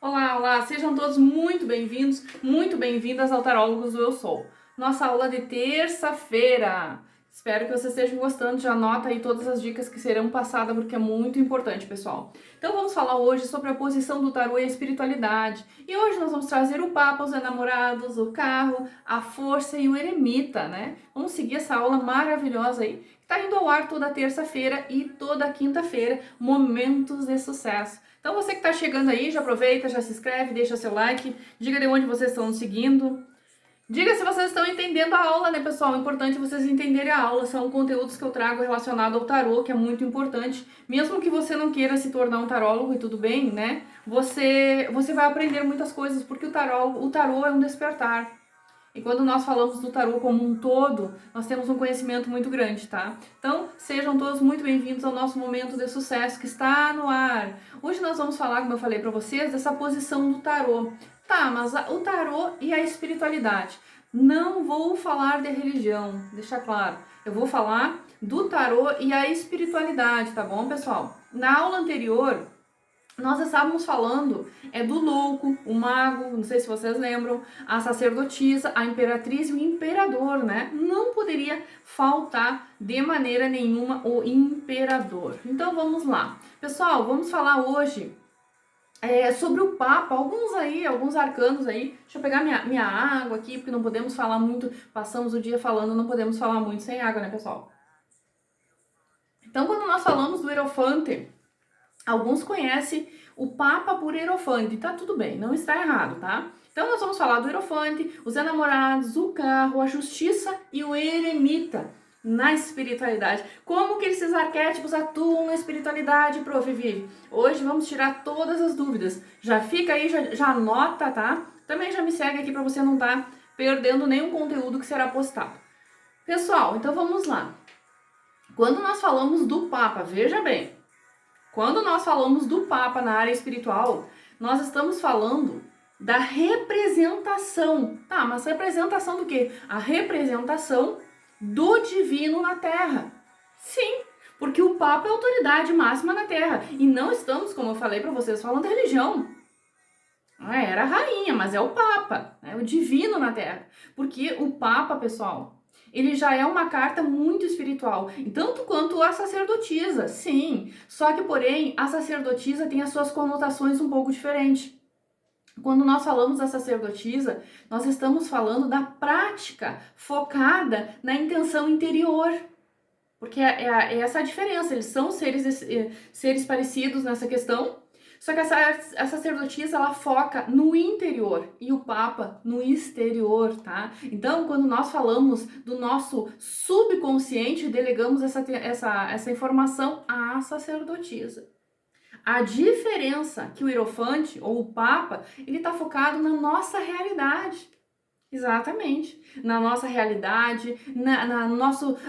Olá, olá, sejam todos muito bem-vindos, muito bem-vindas ao Tarólogos do Eu Sou. Nossa aula de terça-feira. Espero que vocês estejam gostando, já anota aí todas as dicas que serão passadas, porque é muito importante, pessoal. Então vamos falar hoje sobre a posição do tarô e a espiritualidade. E hoje nós vamos trazer o Papa, os enamorados, o carro, a força e o eremita, né? Vamos seguir essa aula maravilhosa aí, que tá indo ao ar toda terça-feira e toda quinta-feira, momentos de sucesso. Então você que está chegando aí, já aproveita, já se inscreve, deixa seu like, diga de onde vocês estão nos seguindo. Diga se vocês estão entendendo a aula, né, pessoal? É importante vocês entenderem a aula. São conteúdos que eu trago relacionado ao tarô, que é muito importante. Mesmo que você não queira se tornar um tarólogo, e tudo bem, né? Você vai aprender muitas coisas, porque o tarô é um despertar. E quando nós falamos do tarô como um todo, nós temos um conhecimento muito grande, tá? Então, sejam todos muito bem-vindos ao nosso momento de sucesso que está no ar. Hoje nós vamos falar, como eu falei para vocês, dessa posição do tarô. Tá, mas o tarô e a espiritualidade. Não vou falar de religião, deixa claro. Eu vou falar do tarô e a espiritualidade, tá bom, pessoal? Na aula anterior, nós estávamos falando do louco, o mago, não sei se vocês lembram, a sacerdotisa, a imperatriz e o imperador, né? Não poderia faltar de maneira nenhuma o imperador. Então vamos lá. Pessoal, vamos falar hoje sobre o Papa, alguns arcanos aí. Deixa eu pegar minha água aqui, porque não podemos falar muito, passamos o dia falando, não podemos falar muito sem água, né, pessoal? Então, quando nós falamos do Hierofante, alguns conhecem o Papa por Hierofante, tá tudo bem, não está errado, tá? Então nós vamos falar do Hierofante, os enamorados, o carro, a justiça e o eremita na espiritualidade. Como que esses arquétipos atuam na espiritualidade, Prof. Vivi? Hoje vamos tirar todas as dúvidas. Já fica aí, já anota, tá? Também já me segue aqui para você não estar perdendo nenhum conteúdo que será postado. Pessoal, então vamos lá. Quando nós falamos do Papa, veja bem, quando nós falamos do Papa na área espiritual, nós estamos falando da representação. Tá, mas representação do quê? A representação do divino na Terra. Sim, porque o Papa é a autoridade máxima na Terra. E não estamos, como eu falei para vocês, falando de religião. Era a rainha, mas é o Papa, né? O divino na Terra. Porque o Papa, pessoal, ele já é uma carta muito espiritual, tanto quanto a sacerdotisa, sim. Só que, porém, a sacerdotisa tem as suas conotações um pouco diferentes. Quando nós falamos da sacerdotisa, nós estamos falando da prática focada na intenção interior. Porque é essa a diferença, eles são seres parecidos nessa questão, só que a sacerdotisa, ela foca no interior e o Papa no exterior, tá? Então, quando nós falamos do nosso subconsciente, delegamos essa informação à sacerdotisa. A diferença que o Hierofante, ou o Papa, ele está focado na nossa realidade. Exatamente. Na nossa realidade,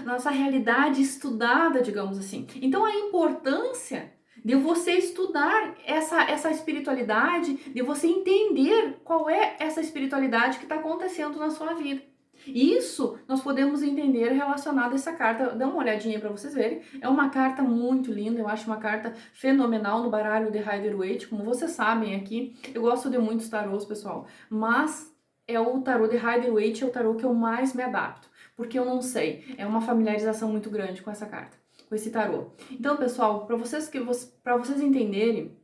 nossa realidade estudada, digamos assim. Então, a importância de você estudar essa espiritualidade, de você entender qual é essa espiritualidade que está acontecendo na sua vida. Isso nós podemos entender relacionado a essa carta. Dá uma olhadinha para vocês verem. É uma carta muito linda, eu acho uma carta fenomenal no baralho de Rider-Waite. Como vocês sabem aqui, eu gosto de muitos tarôs, pessoal, mas é o tarô de Rider-Waite, é o tarô que eu mais me adapto, porque eu não sei, é uma familiarização muito grande com essa carta, com esse tarô. Então, pessoal, para vocês entenderem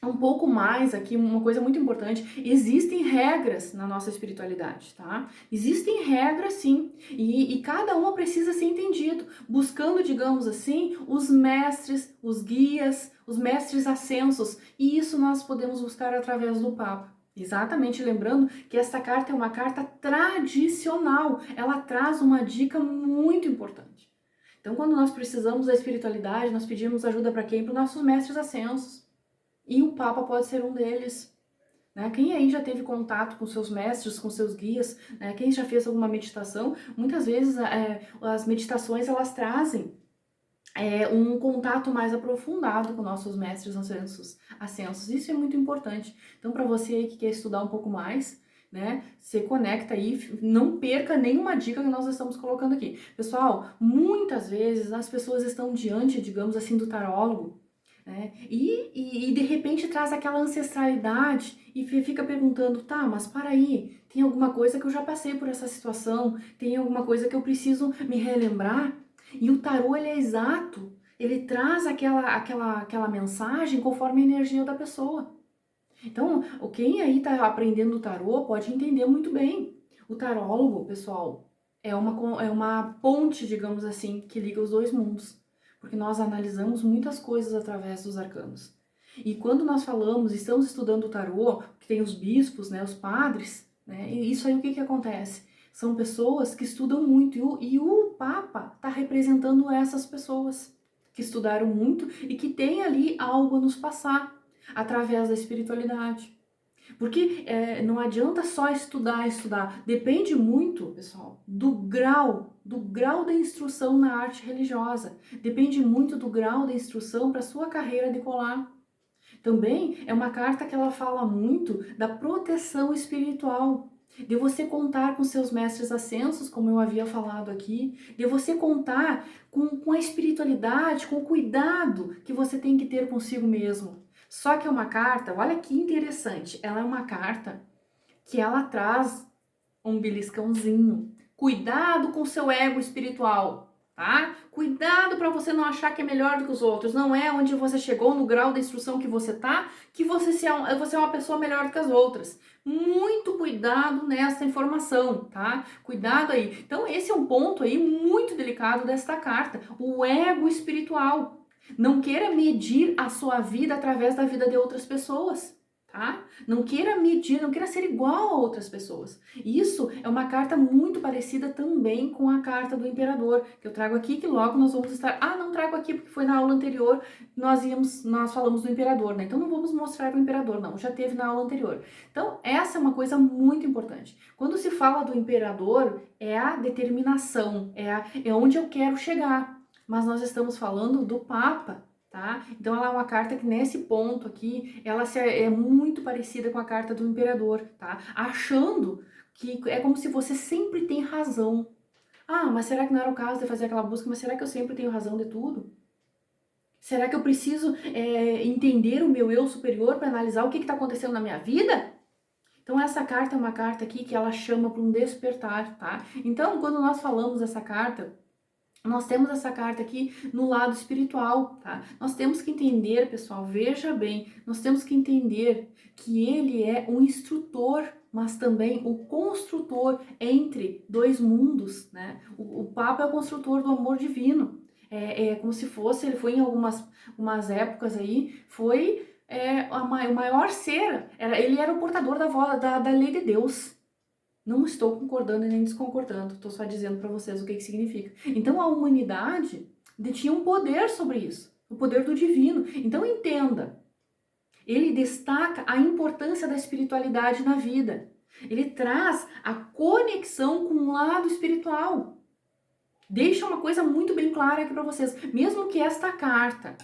um pouco mais aqui, uma coisa muito importante, existem regras na nossa espiritualidade, tá? Existem regras, sim, e cada uma precisa ser entendido, buscando, digamos assim, os mestres, os guias, os mestres ascensos, e isso nós podemos buscar através do Papa. Exatamente, lembrando que essa carta é uma carta tradicional, ela traz uma dica muito importante. Então, quando nós precisamos da espiritualidade, nós pedimos ajuda para quem? Para os nossos mestres ascensos. E o Papa pode ser um deles. Né? Quem aí já teve contato com seus mestres, com seus guias, né? Quem já fez alguma meditação, muitas vezes as meditações elas trazem um contato mais aprofundado com nossos mestres ascensos. Isso é muito importante. Então, para você aí que quer estudar um pouco mais, né, se conecta aí, não perca nenhuma dica que nós estamos colocando aqui. Pessoal, muitas vezes as pessoas estão diante, digamos assim, do tarólogo, né? E de repente traz aquela ancestralidade e fica perguntando, tá, mas para aí, tem alguma coisa que eu já passei por essa situação, tem alguma coisa que eu preciso me relembrar? E o tarô, ele é exato, ele traz aquela mensagem conforme a energia da pessoa. Então, quem aí tá aprendendo o tarô pode entender muito bem. O tarólogo, pessoal, é uma ponte, digamos assim, que liga os dois mundos. Porque nós analisamos muitas coisas através dos arcanos. E quando nós falamos, estamos estudando o tarô, que tem os bispos, né, os padres, né, e isso aí o que acontece? São pessoas que estudam muito e o Papa está representando essas pessoas que estudaram muito e que têm ali algo a nos passar através da espiritualidade. Porque não adianta só estudar. Depende muito, pessoal, do grau da instrução na arte religiosa. Depende muito do grau da instrução para sua carreira decolar. Também é uma carta que ela fala muito da proteção espiritual. De você contar com seus mestres ascensos, como eu havia falado aqui, de você contar com a espiritualidade, com o cuidado que você tem que ter consigo mesmo. Só que é uma carta, olha que interessante, ela é uma carta que ela traz um beliscãozinho. Cuidado com seu ego espiritual, tá? Cuidado para você não achar que é melhor do que os outros. Não é onde você chegou, no grau da instrução que você tá, que você é uma pessoa melhor do que as outras. Muito cuidado nessa informação, tá? Cuidado aí. Então esse é um ponto aí muito delicado desta carta, o ego espiritual. Não queira medir a sua vida através da vida de outras pessoas. Tá? Não queira medir, não queira ser igual a outras pessoas. Isso é uma carta muito parecida também com a carta do imperador, que eu trago aqui, que logo nós vamos estar... Ah, não trago aqui porque foi na aula anterior, nós falamos do imperador, né? Então não vamos mostrar o imperador, não, já teve na aula anterior. Então essa é uma coisa muito importante. Quando se fala do imperador, é a determinação, é onde eu quero chegar. Mas nós estamos falando do Papa, tá? Então ela é uma carta que nesse ponto aqui, ela é muito parecida com a carta do imperador, tá? Achando que é como se você sempre tem razão. Ah, mas será que não era o caso de fazer aquela busca? Mas será que eu sempre tenho razão de tudo? Será que eu preciso entender o meu eu superior para analisar o que está acontecendo na minha vida? Então essa carta é uma carta aqui que ela chama para um despertar, tá? Então quando nós falamos essa carta, nós temos essa carta aqui no lado espiritual, tá? Nós temos que entender, pessoal, veja bem, nós temos que entender que ele é um instrutor, mas também o construtor entre dois mundos, né? O Papa é o construtor do amor divino. É como se fosse, ele foi em umas épocas aí, foi o maior ser, ele era o portador da voz, da lei de Deus. Não estou concordando e nem desconcordando, estou só dizendo para vocês o que significa. Então a humanidade detinha um poder sobre isso, o poder do divino. Então entenda, ele destaca a importância da espiritualidade na vida. Ele traz a conexão com o lado espiritual. Deixa uma coisa muito bem clara aqui para vocês, mesmo que essa carta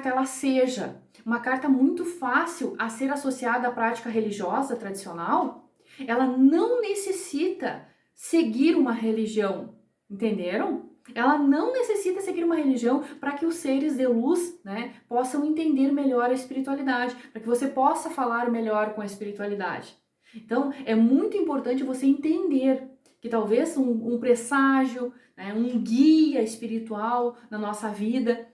ela seja uma carta muito fácil a ser associada à prática religiosa tradicional, ela não necessita seguir uma religião, entenderam? Ela não necessita seguir uma religião para que os seres de luz, né, possam entender melhor a espiritualidade, para que você possa falar melhor com a espiritualidade. Então, é muito importante você entender que talvez um presságio, né, um guia espiritual na nossa vida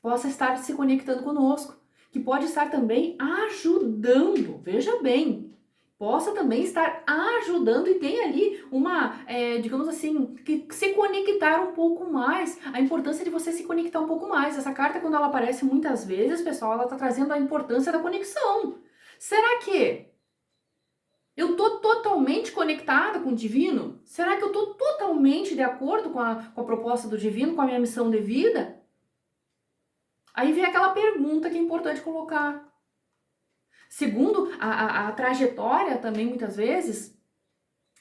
possa estar se conectando conosco, que pode estar também ajudando, veja bem, possa também estar ajudando e tem ali uma, digamos assim, que se conectar um pouco mais, a importância de você se conectar um pouco mais. Essa carta, quando ela aparece muitas vezes, pessoal, ela está trazendo a importância da conexão. Será que eu tô totalmente conectada com o divino? Será que eu tô totalmente de acordo com a proposta do divino, com a minha missão de vida? Aí vem aquela pergunta que é importante colocar. Segundo a trajetória também, muitas vezes,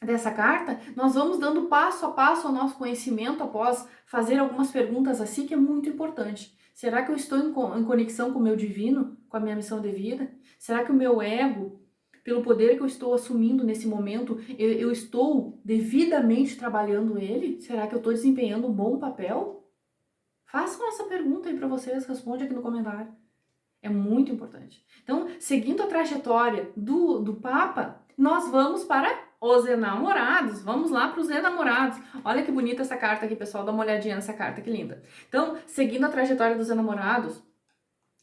dessa carta, nós vamos dando passo a passo ao nosso conhecimento após fazer algumas perguntas assim, que é muito importante. Será que eu estou em conexão com o meu divino, com a minha missão de vida? Será que o meu ego, pelo poder que eu estou assumindo nesse momento, eu estou devidamente trabalhando ele? Será que eu estou desempenhando um bom papel? Façam essa pergunta aí para vocês, responde aqui no comentário. É muito importante. Então, seguindo a trajetória do Papa, nós vamos para os enamorados. Vamos lá para os enamorados. Olha que bonita essa carta aqui, pessoal. Dá uma olhadinha nessa carta, que linda. Então, seguindo a trajetória dos enamorados,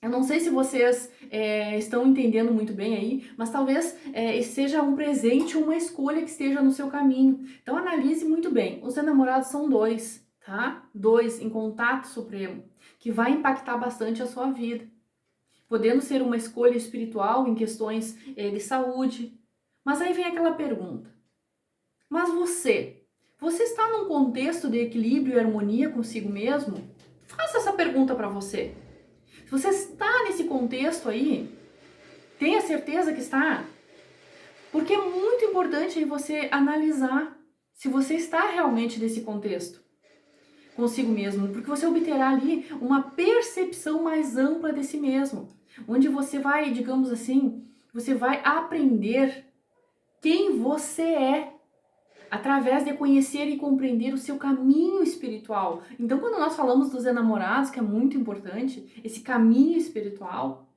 eu não sei se vocês estão entendendo muito bem aí, mas talvez seja um presente ou uma escolha que esteja no seu caminho. Então, analise muito bem. Os enamorados são dois, tá? Dois em contato supremo, que vai impactar bastante a sua vida. Podendo ser uma escolha espiritual em questões de saúde. Mas aí vem aquela pergunta. Mas você está num contexto de equilíbrio e harmonia consigo mesmo? Faça essa pergunta para você. Se você está nesse contexto aí, tenha certeza que está. Porque é muito importante aí você analisar se você está realmente nesse contexto consigo mesmo, porque você obterá ali uma percepção mais ampla de si mesmo, onde você vai, digamos assim, você vai aprender quem você é, através de conhecer e compreender o seu caminho espiritual. Então, quando nós falamos dos enamorados, que é muito importante, esse caminho espiritual,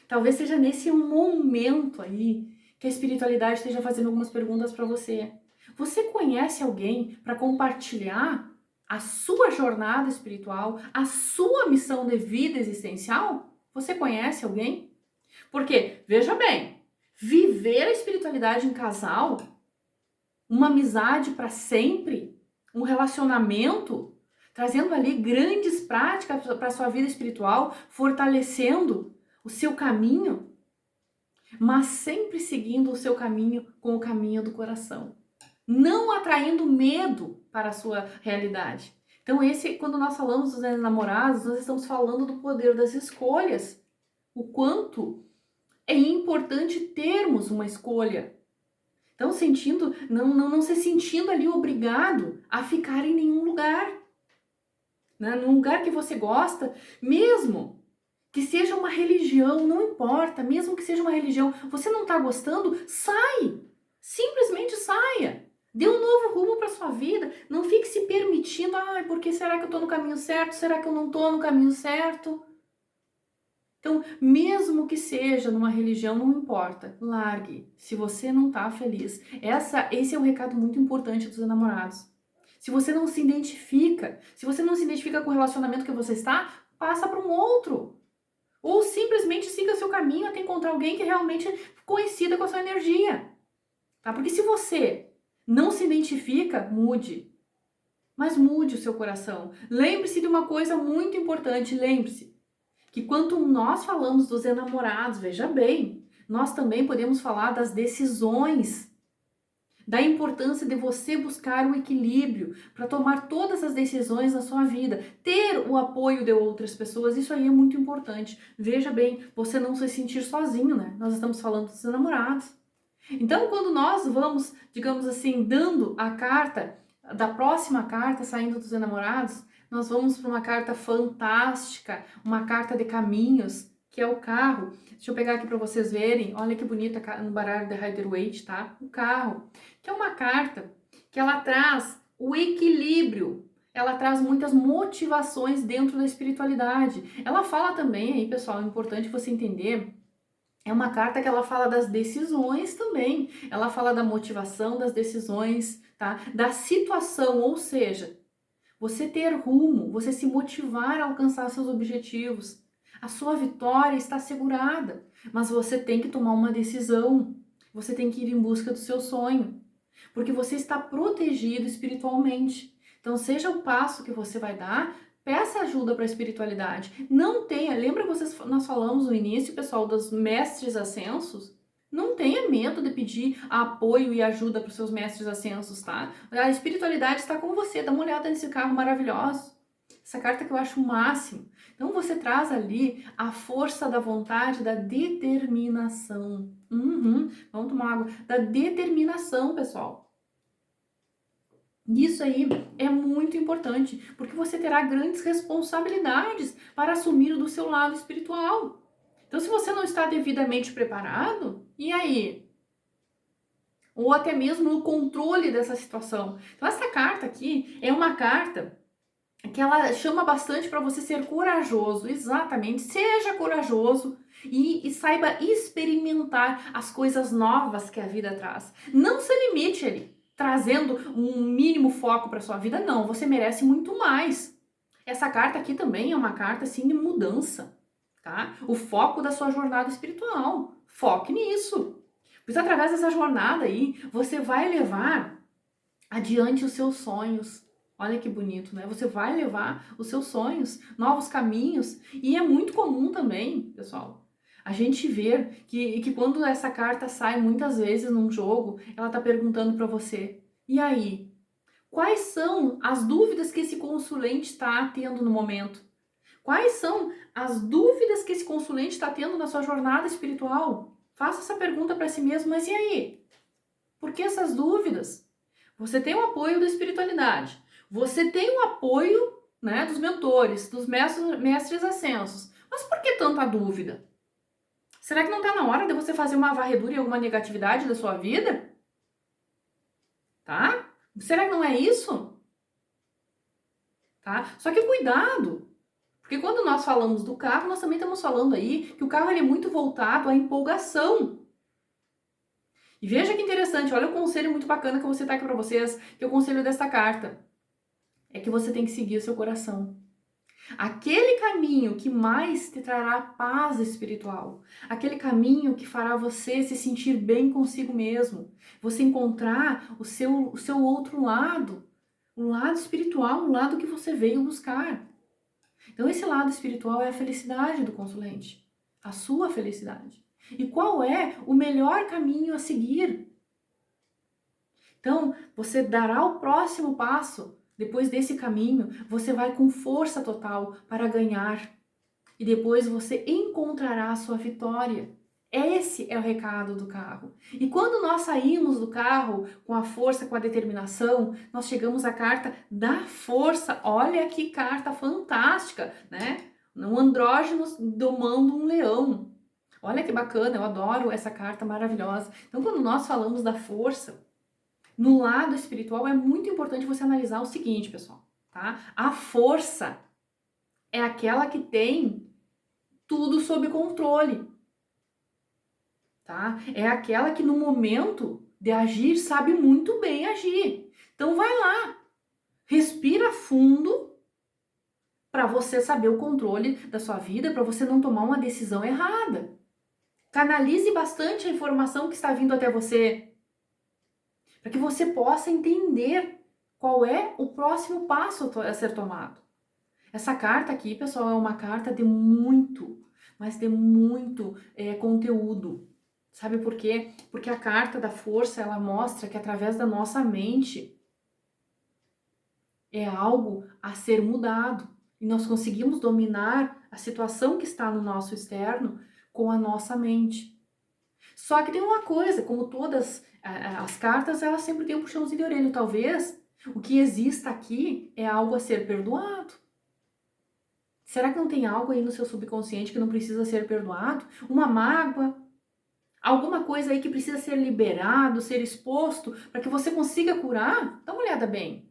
talvez seja nesse momento aí que a espiritualidade esteja fazendo algumas perguntas para você. Você conhece alguém para compartilhar a sua jornada espiritual, a sua missão de vida existencial? Você conhece alguém? Porque, veja bem, viver a espiritualidade em casal, uma amizade para sempre, um relacionamento, trazendo ali grandes práticas para a sua vida espiritual, fortalecendo o seu caminho, mas sempre seguindo o seu caminho com o caminho do coração. Não atraindo medo para a sua realidade. Então, quando nós falamos dos enamorados, nós estamos falando do poder das escolhas. O quanto é importante termos uma escolha. Então, não se sentindo ali obrigado a ficar em nenhum lugar. Né? Num lugar que você gosta, mesmo que seja uma religião, não importa, mesmo que seja uma religião, você não está gostando, sai! Simplesmente saia! Dê um novo rumo para sua vida. Não fique se permitindo, porque será que eu estou no caminho certo? Será que eu não estou no caminho certo? Então, mesmo que seja numa religião, não importa, largue. Se você não está feliz. Esse é um recado muito importante dos enamorados. Se você não se identifica, com o relacionamento que você está, passa para um outro. Ou simplesmente siga seu caminho até encontrar alguém que realmente coincida com a sua energia. Tá? Porque se você não se identifica, mude. Mas mude o seu coração. Lembre-se de uma coisa muito importante, lembre-se que quando nós falamos dos enamorados, veja bem, nós também podemos falar das decisões, da importância de você buscar o equilíbrio para tomar todas as decisões na sua vida, ter o apoio de outras pessoas, isso aí é muito importante. Veja bem, você não se sentir sozinho, né? Nós estamos falando dos enamorados. Então, quando nós vamos, digamos assim, dando a carta, da próxima carta, saindo dos enamorados, nós vamos para uma carta fantástica, uma carta de caminhos, que é o carro. Deixa eu pegar aqui para vocês verem, olha que bonita no baralho de Rider-Waite, tá? O carro, que é uma carta que ela traz o equilíbrio, ela traz muitas motivações dentro da espiritualidade. Ela fala também, aí pessoal, é importante você entender, é uma carta que ela fala das decisões também. Ela fala da motivação das decisões, tá? Da situação, ou seja, você ter rumo, você se motivar a alcançar seus objetivos. A sua vitória está assegurada, mas você tem que tomar uma decisão. Você tem que ir em busca do seu sonho, porque você está protegido espiritualmente. Então, seja o passo que você vai dar, peça ajuda para a espiritualidade. Não tenha, lembra que nós falamos no início, pessoal, dos mestres ascensos? Não tenha medo de pedir apoio e ajuda para os seus mestres ascensos, tá? A espiritualidade está com você, dá uma olhada nesse carro maravilhoso. Essa carta que eu acho o máximo. Então você traz ali a força da vontade, da determinação. Vamos tomar água. Da determinação, pessoal. Isso aí é muito importante, porque você terá grandes responsabilidades para assumir do seu lado espiritual. Então, se você não está devidamente preparado, e aí? Ou até mesmo no controle dessa situação. Então, essa carta aqui é uma carta que ela chama bastante para você ser corajoso, exatamente, seja corajoso e saiba experimentar as coisas novas que a vida traz. Não se limite ali, trazendo um mínimo foco para sua vida, não, você merece muito mais. Essa carta aqui também é uma carta assim de mudança, tá? O foco da sua jornada espiritual, foque nisso. Pois através dessa jornada aí, você vai levar adiante os seus sonhos. Olha que bonito, né? Você vai levar os seus sonhos, novos caminhos. E é muito comum também, pessoal, a gente ver que quando essa carta sai muitas vezes num jogo, ela tá perguntando para você: e aí? Quais são as dúvidas que esse consulente está tendo no momento? Quais são as dúvidas que esse consulente está tendo na sua jornada espiritual? Faça essa pergunta para si mesmo, mas e aí? Por que essas dúvidas? Você tem o apoio da espiritualidade. Você tem o apoio, né, dos mentores, dos mestres ascensos. Mas por que tanta dúvida? Será que não está na hora de você fazer uma varredura em alguma negatividade da sua vida? Tá? Será que não é isso? Tá? Só que cuidado, porque quando nós falamos do carro, nós também estamos falando aí que o carro ele é muito voltado à empolgação. E veja que interessante, olha o conselho muito bacana que eu vou citar aqui para vocês, que é o conselho desta carta. É que você tem que seguir o seu coração. Aquele caminho que mais te trará paz espiritual. Aquele caminho que fará você se sentir bem consigo mesmo. Você encontrar o seu outro lado. O lado espiritual, o lado que você veio buscar. Então esse lado espiritual é a felicidade do consulente. A sua felicidade. E qual é o melhor caminho a seguir? Então, você dará o próximo passo. Depois desse caminho, você vai com força total para ganhar. E depois você encontrará a sua vitória. Esse é o recado do carro. E quando nós saímos do carro com a força, com a determinação, nós chegamos à carta da força. Olha que carta fantástica, né? Um andrógeno domando um leão. Olha que bacana, eu adoro essa carta maravilhosa. Então, quando nós falamos da força, no lado espiritual é muito importante você analisar o seguinte, pessoal, tá? A força é aquela que tem tudo sob controle, tá? É aquela que no momento de agir sabe muito bem agir. Então vai lá, respira fundo para você saber o controle da sua vida, para você não tomar uma decisão errada. Canalize bastante a informação que está vindo até você, para que você possa entender qual é o próximo passo a ser tomado. Essa carta aqui, pessoal, é uma carta de muito, mas de muito conteúdo. Sabe por quê? Porque a carta da força, ela mostra que através da nossa mente é algo a ser mudado. E nós conseguimos dominar a situação que está no nosso externo com a nossa mente. Só que tem uma coisa, como todas as cartas, elas sempre têm um puxãozinho de orelha. Talvez o que exista aqui é algo a ser perdoado. Será que não tem algo aí no seu subconsciente que não precisa ser perdoado? Uma mágoa? Alguma coisa aí que precisa ser liberado, ser exposto, para que você consiga curar? Dá uma olhada bem.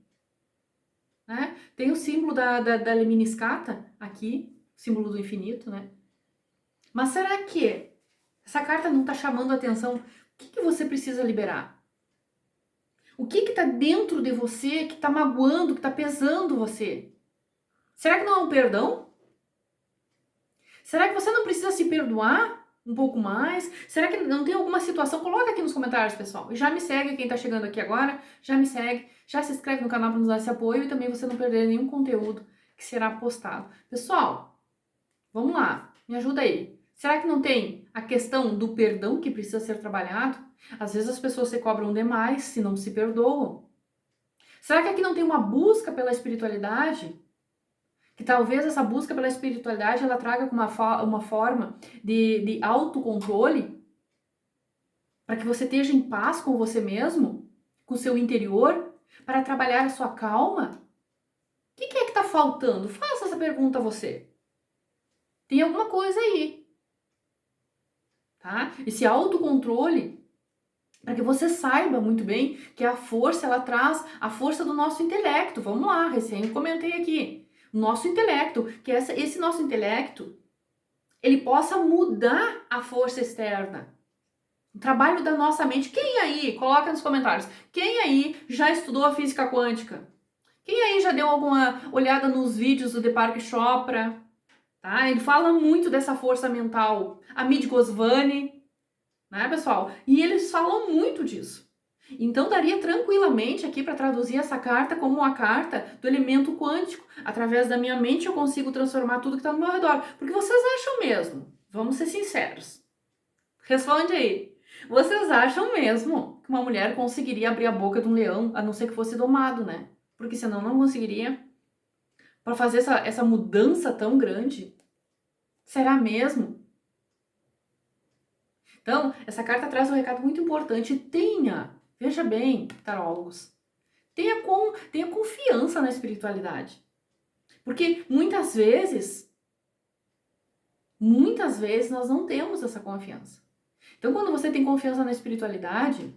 Né? Tem o símbolo da Lemniscata aqui, símbolo do infinito, né? Mas será que essa carta não está chamando a atenção? O que você precisa liberar? O que está dentro de você que está magoando, que está pesando você? Será que não é um perdão? Será que você não precisa se perdoar um pouco mais? Será que não tem alguma situação? Coloca aqui nos comentários, pessoal. E já me segue, quem tá chegando aqui agora, já me segue, já se inscreve no canal para nos dar esse apoio e também você não perder nenhum conteúdo que será postado. Pessoal, vamos lá, me ajuda aí. Será que não tem a questão do perdão que precisa ser trabalhado? Às vezes as pessoas se cobram demais se não se perdoam. Será que aqui não tem uma busca pela espiritualidade? Que talvez essa busca pela espiritualidade ela traga uma forma de autocontrole para que você esteja em paz com você mesmo, com o seu interior, para trabalhar a sua calma? O que é que está faltando? Faça essa pergunta a você. Tem alguma coisa aí, tá? Esse autocontrole Para que você saiba muito bem que a força, ela traz a força do nosso intelecto. Vamos lá, recém eu comentei aqui. Nosso intelecto, que esse nosso intelecto, ele possa mudar a força externa. O trabalho da nossa mente. Quem aí, coloca nos comentários, quem aí já estudou a física quântica? Quem aí já deu alguma olhada nos vídeos do Deepak Chopra? Tá? Ele fala muito dessa força mental. Amit Goswami, né, pessoal? E eles falam muito disso. Então, daria tranquilamente aqui para traduzir essa carta como uma carta do elemento quântico. Através da minha mente eu consigo transformar tudo que está no meu redor. Porque vocês acham mesmo? Vamos ser sinceros. Responde aí. Vocês acham mesmo que uma mulher conseguiria abrir a boca de um leão, a não ser que fosse domado, né? Porque senão não conseguiria. Para fazer essa mudança tão grande. Será mesmo? Então, essa carta traz um recado muito importante. Veja bem, tarólogos, tenha confiança na espiritualidade. Porque muitas vezes nós não temos essa confiança. Então, quando você tem confiança na espiritualidade,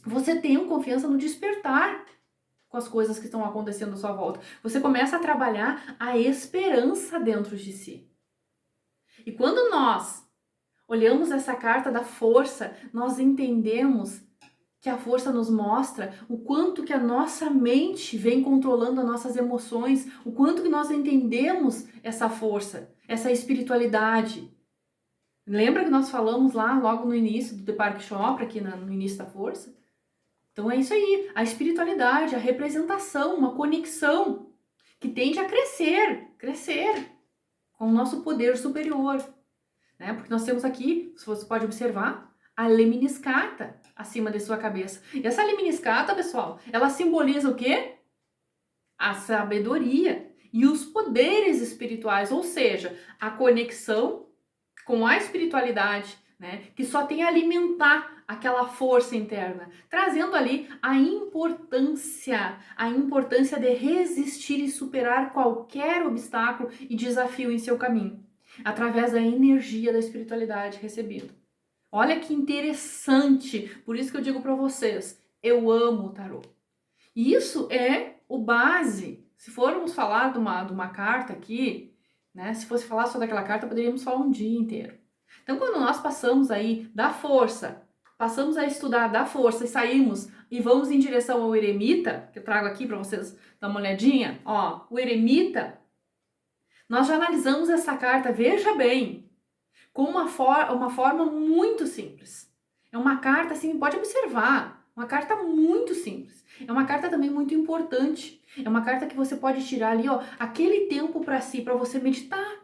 você tem confiança no despertar com as coisas que estão acontecendo à sua volta. Você começa a trabalhar a esperança dentro de si. E quando nós olhamos essa carta da força, nós entendemos que a força nos mostra o quanto que a nossa mente vem controlando as nossas emoções, o quanto que nós entendemos essa força, essa espiritualidade. Lembra que nós falamos lá logo no início do Deepak Chopra, aqui no início da força? Então é isso aí, a espiritualidade, a representação, uma conexão que tende a crescer com o nosso poder superior. Né? Porque nós temos aqui, se você pode observar, a lemniscata acima de sua cabeça. E essa lemniscata, pessoal, ela simboliza o quê? A sabedoria e os poderes espirituais, ou seja, a conexão com a espiritualidade, né? Que só tem a alimentar aquela força interna, trazendo ali a importância de resistir e superar qualquer obstáculo e desafio em seu caminho, através da energia da espiritualidade recebida. Olha que interessante, por isso que eu digo para vocês, eu amo o tarô. E isso é o base. Se formos falar de uma carta aqui, né? Se fosse falar só daquela carta, poderíamos falar um dia inteiro. Então, quando nós passamos aí da força, passamos a estudar da força e saímos e vamos em direção ao eremita, que eu trago aqui para vocês dar uma olhadinha, ó, o eremita, nós já analisamos essa carta, veja bem, com uma forma muito simples. É uma carta, assim, pode observar, uma carta muito simples. É uma carta também muito importante. É uma carta que você pode tirar ali, ó, aquele tempo para si, para você meditar,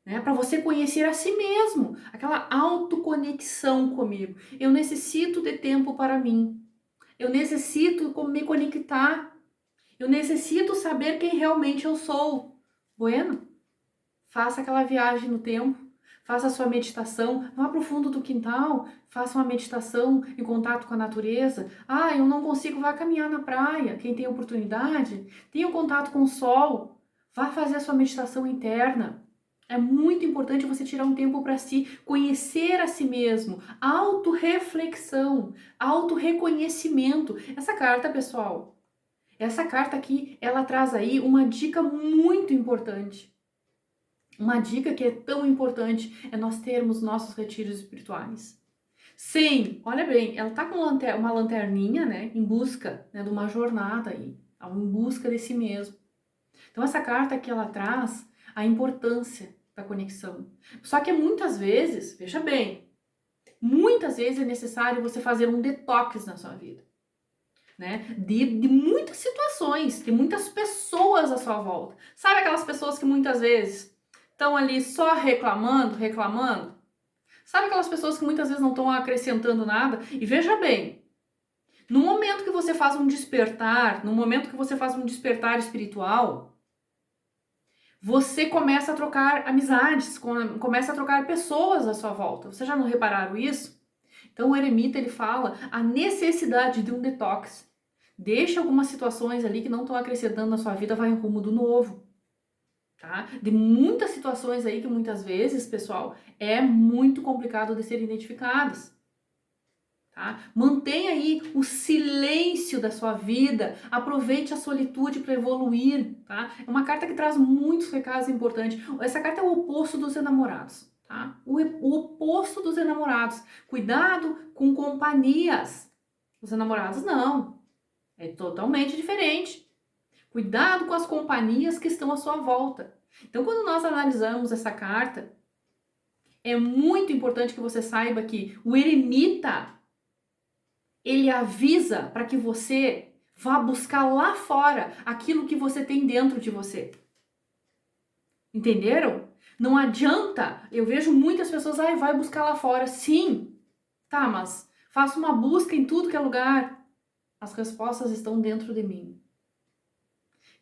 né? Para você conhecer a si mesmo, aquela autoconexão comigo. Eu necessito de tempo para mim. Eu necessito me conectar. Eu necessito saber quem realmente eu sou. Bueno, faça aquela viagem no tempo. Faça a sua meditação, vá para o fundo do quintal, faça uma meditação em contato com a natureza. Ah, eu não consigo, vá caminhar na praia. Quem tem oportunidade, tenha um contato com o sol. Vá fazer a sua meditação interna. É muito importante você tirar um tempo para si, conhecer a si mesmo, autorreflexão, autorreconhecimento. Essa carta, pessoal, essa carta aqui, ela traz aí uma dica muito importante. Uma dica que é tão importante é nós termos nossos retiros espirituais. Sim, olha bem, ela tá com uma lanterninha, né, em busca, né, de uma jornada aí, em busca de si mesmo. Então essa carta aqui ela traz a importância da conexão. Só que muitas vezes, veja bem, muitas vezes é necessário você fazer um detox na sua vida, né? De muitas situações, de muitas pessoas à sua volta. Sabe aquelas pessoas que muitas vezes estão ali só reclamando? Sabe aquelas pessoas que muitas vezes não estão acrescentando nada? E veja bem, no momento que você faz um despertar, espiritual, você começa a trocar amizades, começa a trocar pessoas à sua volta. Vocês já não repararam isso? Então o eremita ele fala a necessidade de um detox. Deixa algumas situações ali que não estão acrescentando na sua vida, vai em rumo do novo. Tá? De muitas situações aí que muitas vezes, pessoal, é muito complicado de serem identificadas. tá? Mantenha aí o silêncio da sua vida, aproveite a solitude para evoluir, tá? É uma carta que traz muitos recados importantes. Essa carta é o oposto dos enamorados, tá? O oposto dos enamorados. Cuidado com companhias. Os enamorados não. É totalmente diferente. Cuidado com as companhias que estão à sua volta. Então, quando nós analisamos essa carta, é muito importante que você saiba que o eremita, ele avisa para que você vá buscar lá fora aquilo que você tem dentro de você. Entenderam? Não adianta, eu vejo muitas pessoas, vai buscar lá fora. Sim, tá, mas faça uma busca em tudo que é lugar. As respostas estão dentro de mim.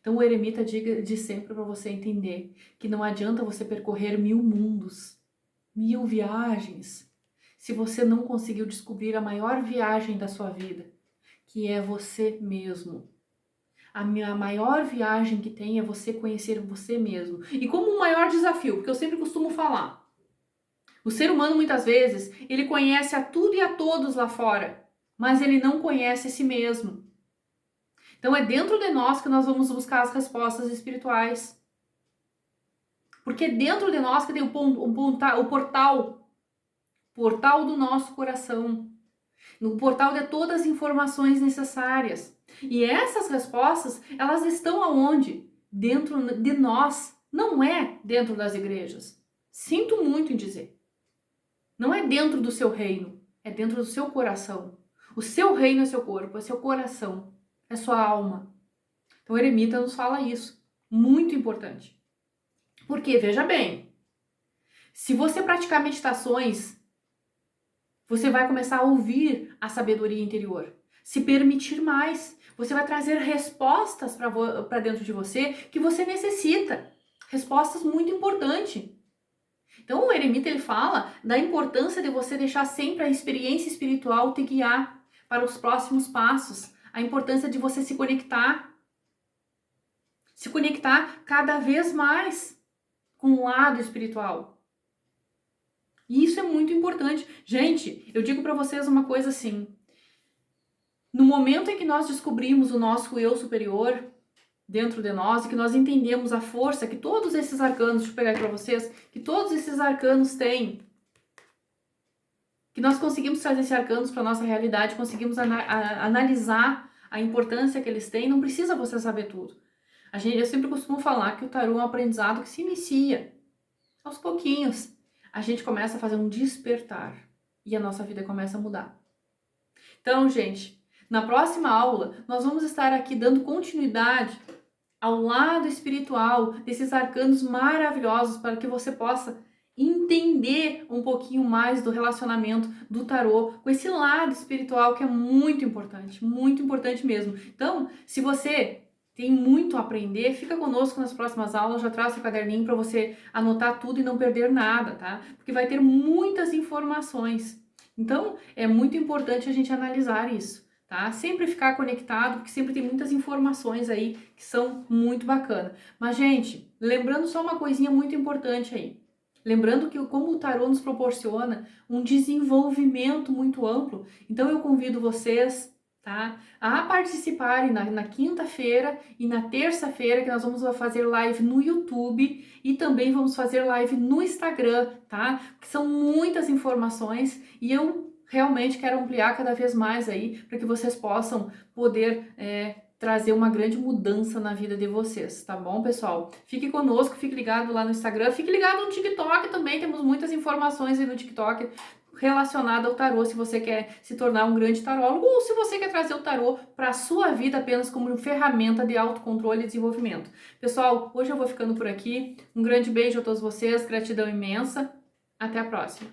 Então o eremita diz sempre para você entender que não adianta você percorrer 1000 mundos, 1000 viagens, se você não conseguiu descobrir a maior viagem da sua vida, que é você mesmo. A maior viagem que tem é você conhecer você mesmo. E como um maior desafio, porque eu sempre costumo falar, o ser humano muitas vezes, ele conhece a tudo e a todos lá fora, mas ele não conhece a si mesmo. Então é dentro de nós que nós vamos buscar as respostas espirituais. Porque é dentro de nós que tem o portal do nosso coração. No portal de todas as informações necessárias. E essas respostas, elas estão aonde? Dentro de nós. Não é dentro das igrejas. Sinto muito em dizer. Não é dentro do seu reino. É dentro do seu coração. O seu reino é seu corpo, é seu coração. É sua alma. Então o eremita nos fala isso. Muito importante. Porque, veja bem, se você praticar meditações, você vai começar a ouvir a sabedoria interior. Se permitir mais. Você vai trazer respostas para dentro de você que você necessita. Respostas muito importantes. Então o eremita ele fala da importância de você deixar sempre a experiência espiritual te guiar para os próximos passos. A importância de você se conectar cada vez mais com o lado espiritual. E isso é muito importante. Gente, eu digo para vocês uma coisa assim. No momento em que nós descobrimos o nosso eu superior dentro de nós e que nós entendemos a força que todos esses arcanos, deixa eu pegar aqui para vocês, que todos esses arcanos têm, que nós conseguimos trazer esses arcanos para nossa realidade, conseguimos analisar a importância que eles têm, não precisa você saber tudo. Eu sempre costumo falar que o tarô é um aprendizado que se inicia aos pouquinhos. A gente começa a fazer um despertar e a nossa vida começa a mudar. Então, gente, na próxima aula nós vamos estar aqui dando continuidade ao lado espiritual desses arcanos maravilhosos para que você possa entender um pouquinho mais do relacionamento do tarô com esse lado espiritual que é muito importante mesmo. Então, se você tem muito a aprender, fica conosco nas próximas aulas, já traz seu caderninho para você anotar tudo e não perder nada, tá? Porque vai ter muitas informações. Então, é muito importante a gente analisar isso, tá? Sempre ficar conectado, porque sempre tem muitas informações aí que são muito bacanas. Mas, gente, lembrando só uma coisinha muito importante aí. Lembrando que como o tarô nos proporciona um desenvolvimento muito amplo, então eu convido vocês, tá, a participarem na quinta-feira e na terça-feira, que nós vamos fazer live no YouTube e também vamos fazer live no Instagram, tá? Que são muitas informações e eu realmente quero ampliar cada vez mais aí para que vocês possam poder trazer uma grande mudança na vida de vocês, tá bom, pessoal? Fique conosco, fique ligado lá no Instagram, fique ligado no TikTok também, temos muitas informações aí no TikTok relacionada ao tarô, se você quer se tornar um grande tarólogo ou se você quer trazer o tarô para a sua vida apenas como uma ferramenta de autocontrole e desenvolvimento. Pessoal, hoje eu vou ficando por aqui, um grande beijo a todos vocês, gratidão imensa, até a próxima!